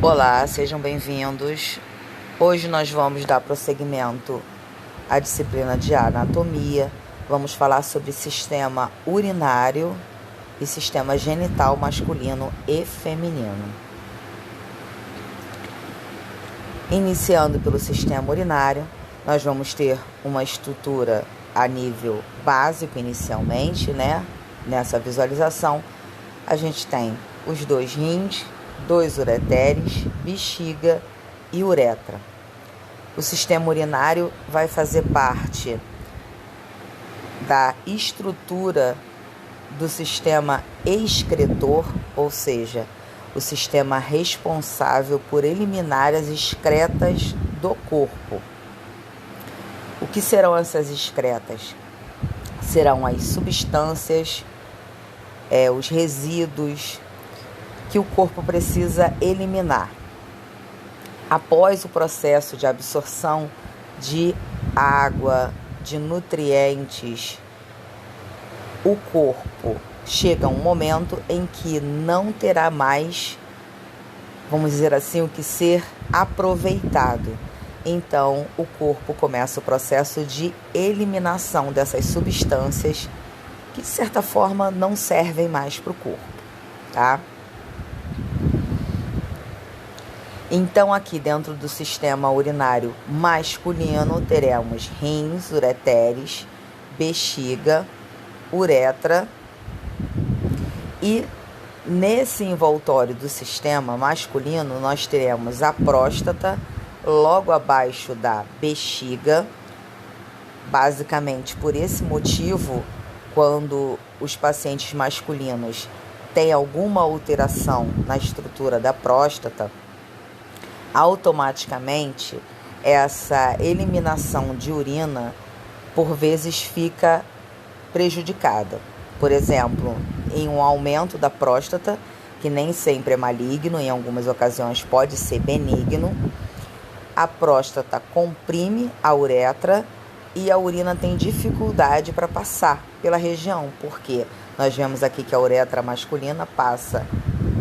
Olá, sejam bem-vindos. Hoje nós vamos dar prosseguimento à disciplina de anatomia. Vamos falar sobre sistema urinário e sistema genital masculino e feminino. Iniciando pelo sistema urinário, nós vamos ter uma estrutura a nível básico inicialmente, Nessa visualização, a gente tem os 2 rins, 2 ureteres, bexiga e uretra. O sistema urinário vai fazer parte da estrutura do sistema excretor, ou seja, o sistema responsável por eliminar as excretas do corpo. O que serão essas excretas? Serão as substâncias, os resíduos que o corpo precisa eliminar. Após o processo de absorção de água, de nutrientes, o corpo chega a um momento em que não terá mais, vamos dizer assim, o que ser aproveitado. Então, o corpo começa o processo de eliminação dessas substâncias que, de certa forma, não servem mais para o corpo, tá? Então, aqui dentro do sistema urinário masculino, teremos rins, ureteres, bexiga, uretra. E nesse envoltório do sistema masculino, nós teremos a próstata, logo abaixo da bexiga. Basicamente, por esse motivo, quando os pacientes masculinos têm alguma alteração na estrutura da próstata, automaticamente essa eliminação de urina por vezes fica prejudicada. Por exemplo, em um aumento da próstata, que nem sempre é maligno, em algumas ocasiões pode ser benigno, a próstata comprime a uretra e a urina tem dificuldade para passar pela região, porque nós vemos aqui que a uretra masculina passa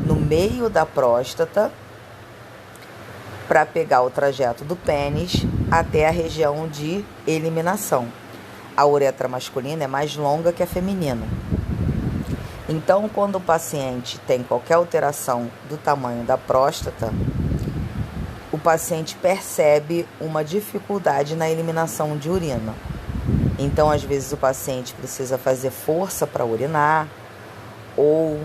no meio da próstata para pegar o trajeto do pênis até a região de eliminação. A uretra masculina é mais longa que a feminina. Então, quando o paciente tem qualquer alteração do tamanho da próstata, o paciente percebe uma dificuldade na eliminação de urina. Então, às vezes, o paciente precisa fazer força para urinar ou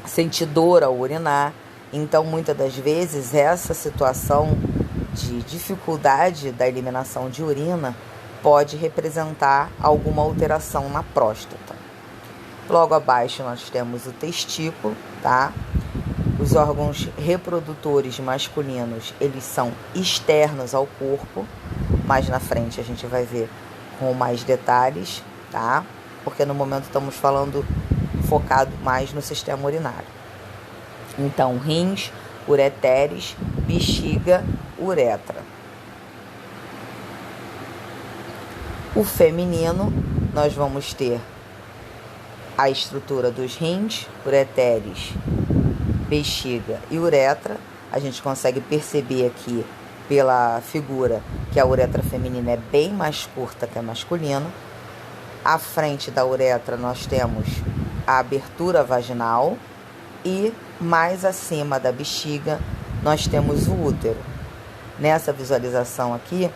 sentir dor ao urinar. Então, muitas das vezes, essa situação de dificuldade da eliminação de urina pode representar alguma alteração na próstata. Logo abaixo, nós temos o testículo, tá? Os órgãos reprodutores masculinos, eles são externos ao corpo. Mais na frente a gente vai ver com mais detalhes, tá? Porque no momento estamos falando focado mais no sistema urinário. Então, rins, ureteres, bexiga, uretra. O feminino, nós vamos ter a estrutura dos rins, ureteres, bexiga e uretra. A gente consegue perceber aqui pela figura que a uretra feminina é bem mais curta que a masculina. À frente da uretra nós temos a abertura vaginal e mais acima da bexiga nós temos o útero. Nessa visualização aqui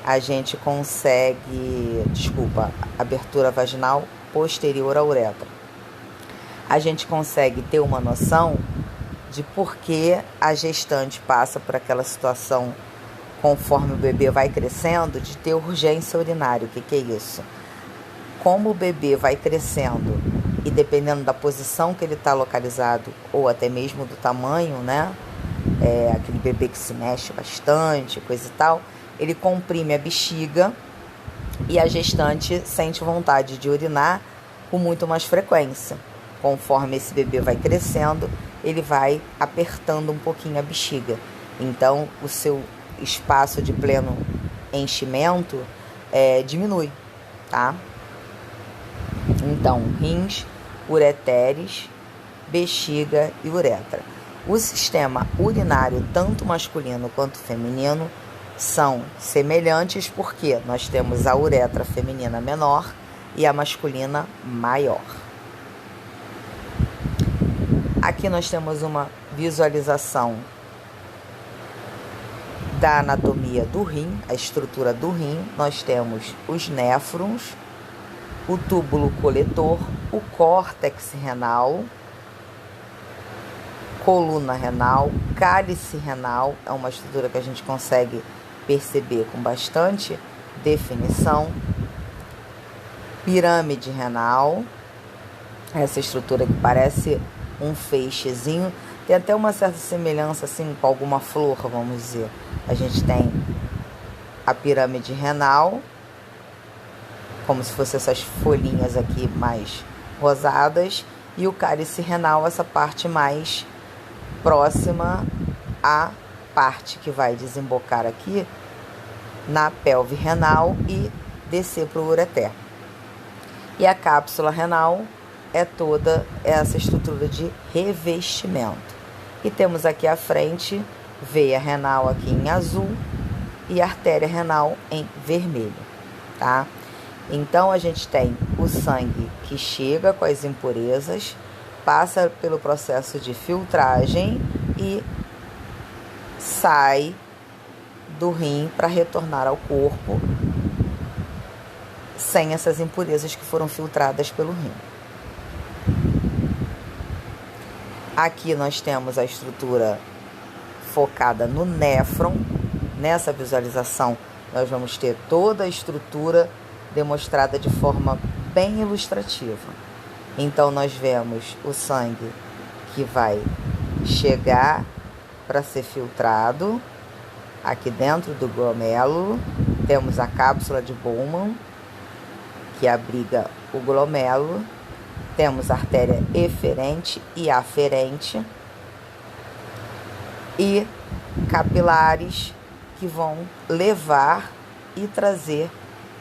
a gente consegue, abertura vaginal posterior à uretra. A gente consegue ter uma noção de por que a gestante passa por aquela situação conforme o bebê vai crescendo, de ter urgência urinária. O que é isso? Como o bebê vai crescendo e dependendo da posição que ele está localizado, ou até mesmo do tamanho, aquele bebê que se mexe bastante, coisa e tal, ele comprime a bexiga e a gestante sente vontade de urinar com muito mais frequência. Conforme esse bebê vai crescendo, ele vai apertando um pouquinho a bexiga. Então, o seu espaço de pleno enchimento diminui, tá? Então, rins, ureteres, bexiga e uretra. O sistema urinário, tanto masculino quanto feminino, são semelhantes porque nós temos a uretra feminina menor e a masculina maior. Aqui nós temos uma visualização da anatomia do rim, a estrutura do rim. Nós temos os néfrons, o túbulo coletor, o córtex renal, coluna renal, cálice renal, é uma estrutura que a gente consegue perceber com bastante definição, pirâmide renal, essa estrutura que parece um feixezinho, tem até uma certa semelhança assim com alguma flor, vamos dizer. A gente tem a pirâmide renal, como se fossem essas folhinhas aqui mais rosadas, e o cálice renal, essa parte mais próxima à parte que vai desembocar aqui na pelve renal e descer para o ureter. E a cápsula renal é toda essa estrutura de revestimento. E temos aqui à frente veia renal aqui em azul e artéria renal em vermelho, tá? Então a gente tem o sangue que chega com as impurezas, passa pelo processo de filtragem e sai do rim para retornar ao corpo sem essas impurezas que foram filtradas pelo rim. Aqui nós temos a estrutura focada no néfron. Nessa visualização nós vamos ter toda a estrutura demonstrada de forma bem ilustrativa. Então nós vemos o sangue que vai chegar para ser filtrado aqui dentro do glomérulo. Temos a cápsula de Bowman, que abriga o glomérulo. Temos a artéria eferente e aferente e capilares que vão levar e trazer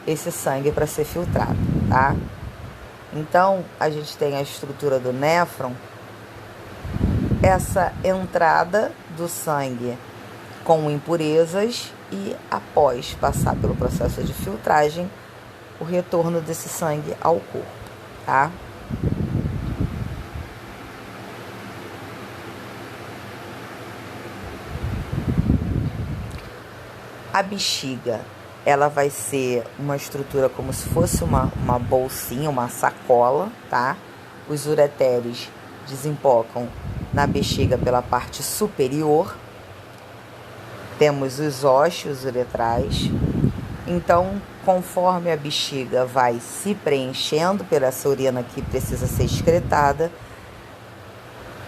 esse sangue para ser filtrado, tá? Então, a gente tem a estrutura do néfron, essa entrada do sangue com impurezas e, após passar pelo processo de filtragem, o retorno desse sangue ao corpo, tá? A bexiga, ela vai ser uma estrutura como se fosse uma bolsinha, uma sacola, tá? Os ureteres desembocam na bexiga pela parte superior. Temos os ósseos uretrais. Então, conforme a bexiga vai se preenchendo pela essa urina que precisa ser excretada,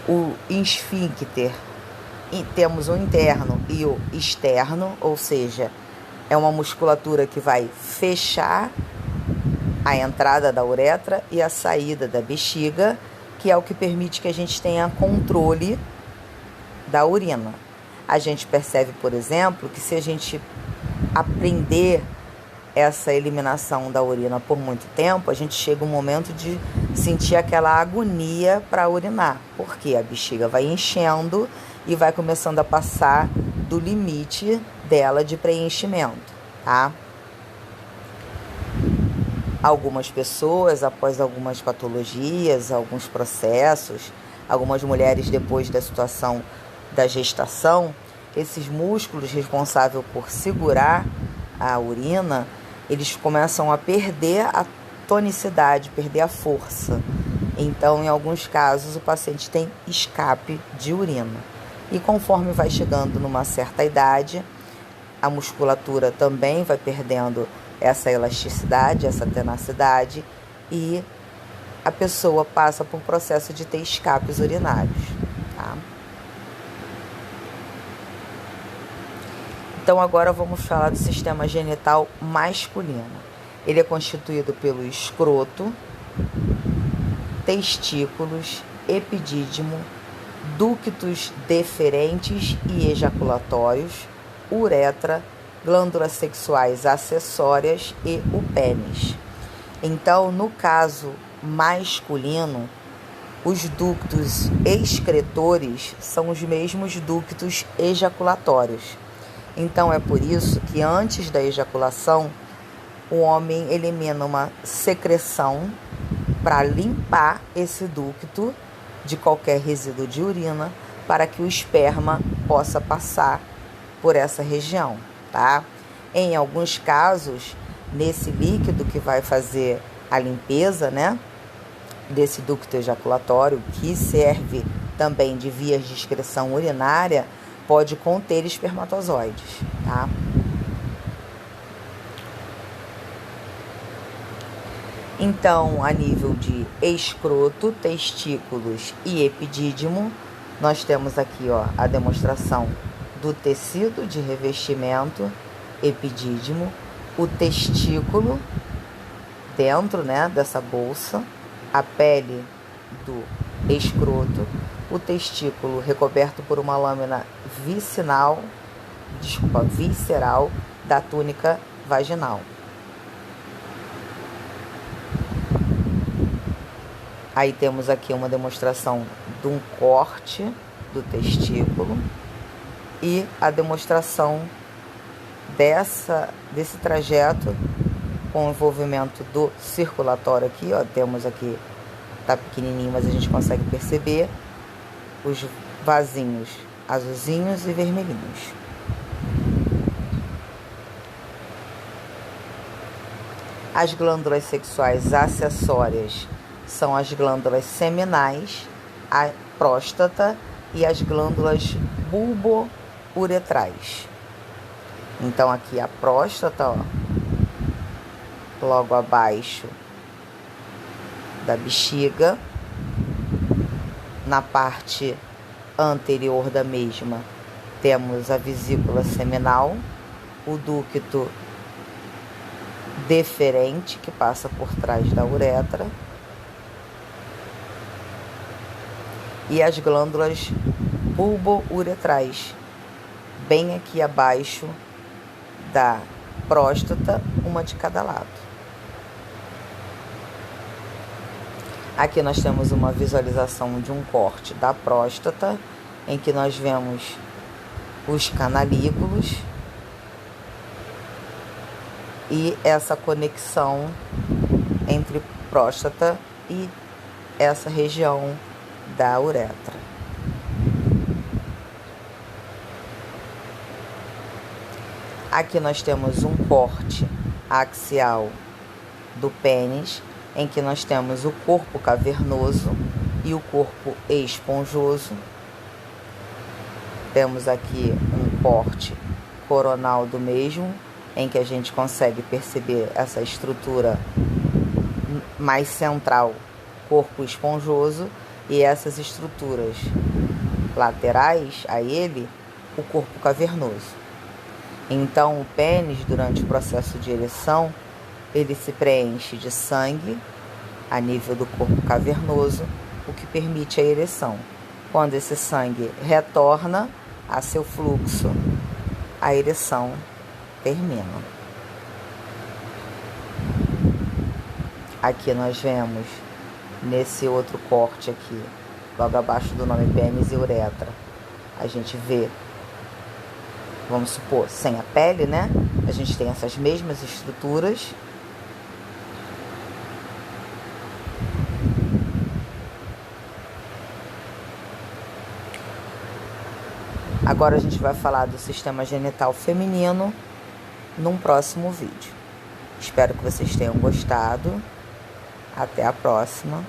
o esfíncter, e temos o interno e o externo, ou seja, é uma musculatura que vai fechar a entrada da uretra e a saída da bexiga, que é o que permite que a gente tenha controle da urina. A gente percebe, por exemplo, que se a gente aprender essa eliminação da urina por muito tempo, a gente chega um momento de sentir aquela agonia para urinar, porque a bexiga vai enchendo e vai começando a passar do limite dela de preenchimento, tá? Algumas pessoas, após algumas patologias, alguns processos, algumas mulheres depois da situação da gestação, esses músculos responsáveis por segurar a urina, eles começam a perder a tonicidade, perder a força. Então, em alguns casos, o paciente tem escape de urina. E conforme vai chegando numa certa idade, a musculatura também vai perdendo essa elasticidade, essa tenacidade, e a pessoa passa por processo de ter escapes urinários, tá? Então agora vamos falar do sistema genital masculino. Ele é constituído pelo escroto, testículos, epidídimo, ductos deferentes e ejaculatórios, uretra, glândulas sexuais acessórias e o pênis. Então, no caso masculino, os ductos excretores são os mesmos ductos ejaculatórios. Então é por isso que antes da ejaculação, o homem elimina uma secreção para limpar esse ducto de qualquer resíduo de urina, para que o esperma possa passar por essa região, tá? Em alguns casos, nesse líquido que vai fazer a limpeza, né, desse ducto ejaculatório, que serve também de vias de excreção urinária, pode conter espermatozoides, tá? Então, a nível de escroto, testículos e epidídimo, nós temos aqui, ó, a demonstração do tecido de revestimento epidídimo, o testículo dentro, né, dessa bolsa, a pele do escroto, o testículo recoberto por uma lâmina visceral da túnica vaginal. Aí temos aqui uma demonstração de um corte do testículo e a demonstração desse trajeto com o envolvimento do circulatório aqui, ó. Temos aqui, tá pequenininho, mas a gente consegue perceber os vasinhos azulzinhos e vermelhinhos. As glândulas sexuais acessórias são as glândulas seminais, a próstata e as glândulas bulbouretrais. Então aqui a próstata, ó, logo abaixo da bexiga, na parte anterior da mesma temos a vesícula seminal, o ducto deferente que passa por trás da uretra e as glândulas bulbouretrais, bem aqui abaixo da próstata, uma de cada lado. Aqui nós temos uma visualização de um corte da próstata, em que nós vemos os canalículos e essa conexão entre próstata e essa região da uretra. Aqui nós temos um corte axial do pênis, em que nós temos o corpo cavernoso e o corpo esponjoso. Temos aqui um corte coronal do mesmo, em que a gente consegue perceber essa estrutura mais central, corpo esponjoso, e essas estruturas laterais a ele, o corpo cavernoso. Então, o pênis, durante o processo de ereção, ele se preenche de sangue a nível do corpo cavernoso, o que permite a ereção. Quando esse sangue retorna a seu fluxo, a ereção termina. Aqui nós vemos, nesse outro corte aqui, logo abaixo do nome pênis e uretra, a gente vê, vamos supor, sem a pele, né? A gente tem essas mesmas estruturas. Agora a gente vai falar do sistema genital feminino num próximo vídeo. Espero que vocês tenham gostado. Até a próxima.